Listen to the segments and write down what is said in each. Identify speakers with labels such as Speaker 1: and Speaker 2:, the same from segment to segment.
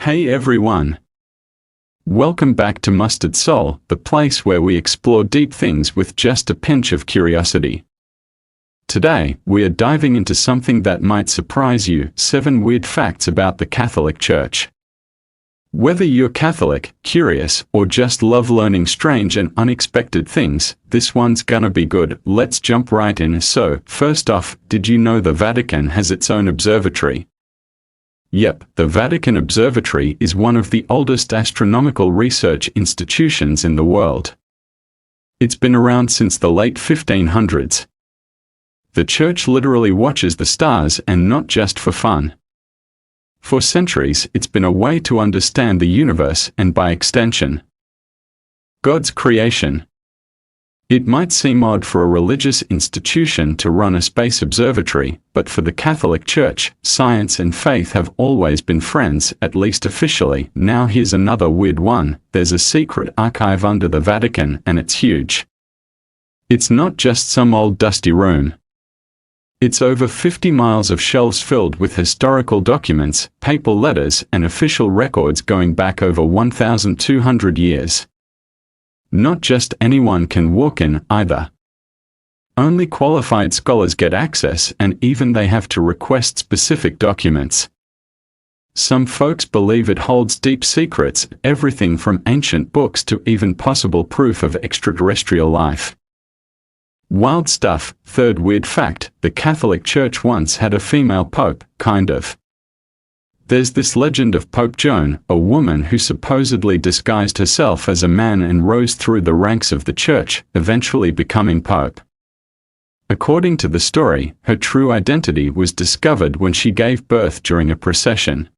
Speaker 1: Hey everyone! Welcome back to Mustard Soul, the place where we explore deep things with just a pinch of curiosity. Today, we are diving into something that might surprise you: 7 weird facts about the Catholic Church. Whether you're Catholic, curious, or just love learning strange and unexpected things, this one's gonna be good. Let's jump right in. So, first off, did you know the Vatican has its own observatory? Yep, the Vatican Observatory is one of the oldest astronomical research institutions in the world. It's been around since the late 1500s. The church literally watches the stars, and not just for fun. For centuries, it's been a way to understand the universe and, by extension, God's creation. It might seem odd for a religious institution to run a space observatory, but for the Catholic Church, science and faith have always been friends, at least officially. Now here's another weird one: there's a secret archive under the Vatican, and it's huge. It's not just some old dusty room. It's over 50 miles of shelves filled with historical documents, papal letters, and official records going back over 1,200 years. Not just anyone can walk in, either. Only qualified scholars get access, and even they have to request specific documents. Some folks believe it holds deep secrets, everything from ancient books to even possible proof of extraterrestrial life. Wild stuff. Third weird fact: the Catholic Church once had a female pope, kind of. There's this legend of Pope Joan, a woman who supposedly disguised herself as a man and rose through the ranks of the church, eventually becoming pope. According to the story, her true identity was discovered when she gave birth during a procession.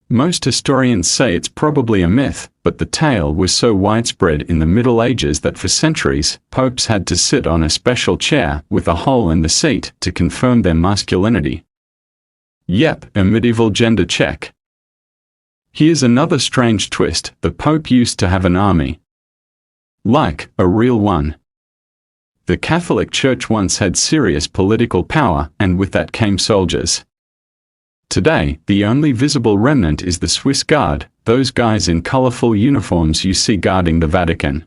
Speaker 1: Most historians say it's probably a myth, but the tale was so widespread in the Middle Ages that for centuries, popes had to sit on a special chair with a hole in the seat to confirm their masculinity. Yep, a medieval gender check. Here's another strange twist: the Pope used to have an army. Like, a real one. The Catholic Church once had serious political power, and with that came soldiers. Today, the only visible remnant is the Swiss Guard, those guys in colorful uniforms you see guarding the Vatican.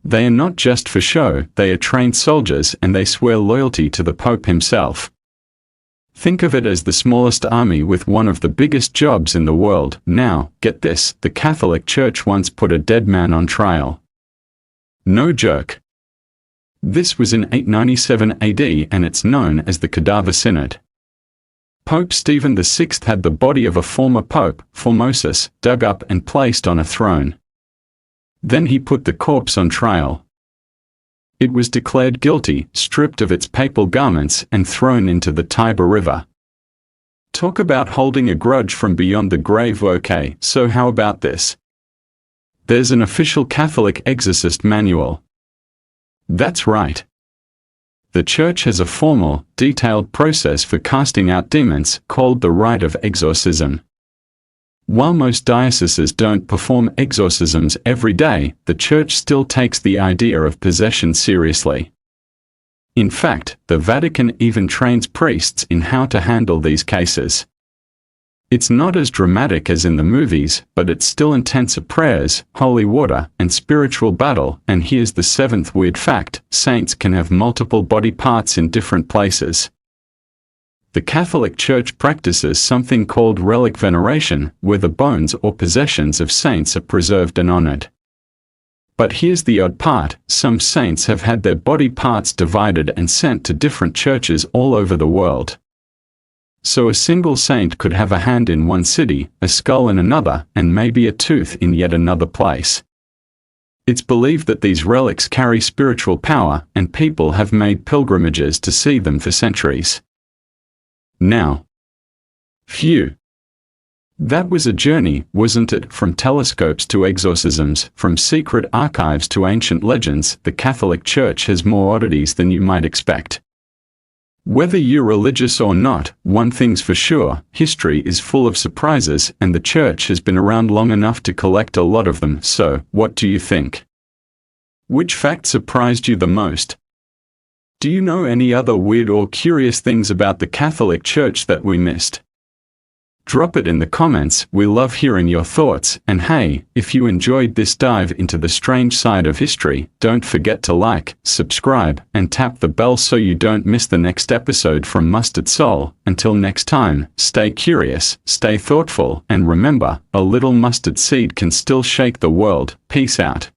Speaker 1: They are not just for show, they are trained soldiers, and they swear loyalty to the Pope himself. Think of it as the smallest army with one of the biggest jobs in the world. Now, get this: the Catholic Church once put a dead man on trial. No joke. This was in 897 AD, and it's known as the Cadaver Synod. Pope Stephen VI had the body of a former pope, Formosus, dug up and placed on a throne. Then he put the corpse on trial. It was declared guilty, stripped of its papal garments, and thrown into the Tiber River. Talk about holding a grudge from beyond the grave. Okay, so how about this? There's an official Catholic exorcist manual. That's right. The Church has a formal, detailed process for casting out demons, called the rite of exorcism. While most dioceses don't perform exorcisms every day, the Church still takes the idea of possession seriously. In fact, the Vatican even trains priests in how to handle these cases. It's not as dramatic as in the movies, but it's still intense: prayers, holy water, and spiritual battle. And here's the 7th weird fact: saints can have multiple body parts in different places. The Catholic Church practices something called relic veneration, where the bones or possessions of saints are preserved and honored. But here's the odd part: some saints have had their body parts divided and sent to different churches all over the world. So a single saint could have a hand in one city, a skull in another, and maybe a tooth in yet another place. It's believed that these relics carry spiritual power, and people have made pilgrimages to see them for centuries. Now, phew. That was a journey, wasn't it? From telescopes to exorcisms, from secret archives to ancient legends, the Catholic Church has more oddities than you might expect. Whether you're religious or not, one thing's for sure: history is full of surprises, and the Church has been around long enough to collect a lot of them. So, what do you think? Which fact surprised you the most? Do you know any other weird or curious things about the Catholic Church that we missed? Drop it in the comments. We love hearing your thoughts. And hey, if you enjoyed this dive into the strange side of history, don't forget to like, subscribe, and tap the bell so you don't miss the next episode from Mustard Soul. Until next time, stay curious, stay thoughtful, and remember, a little mustard seed can still shake the world. Peace out.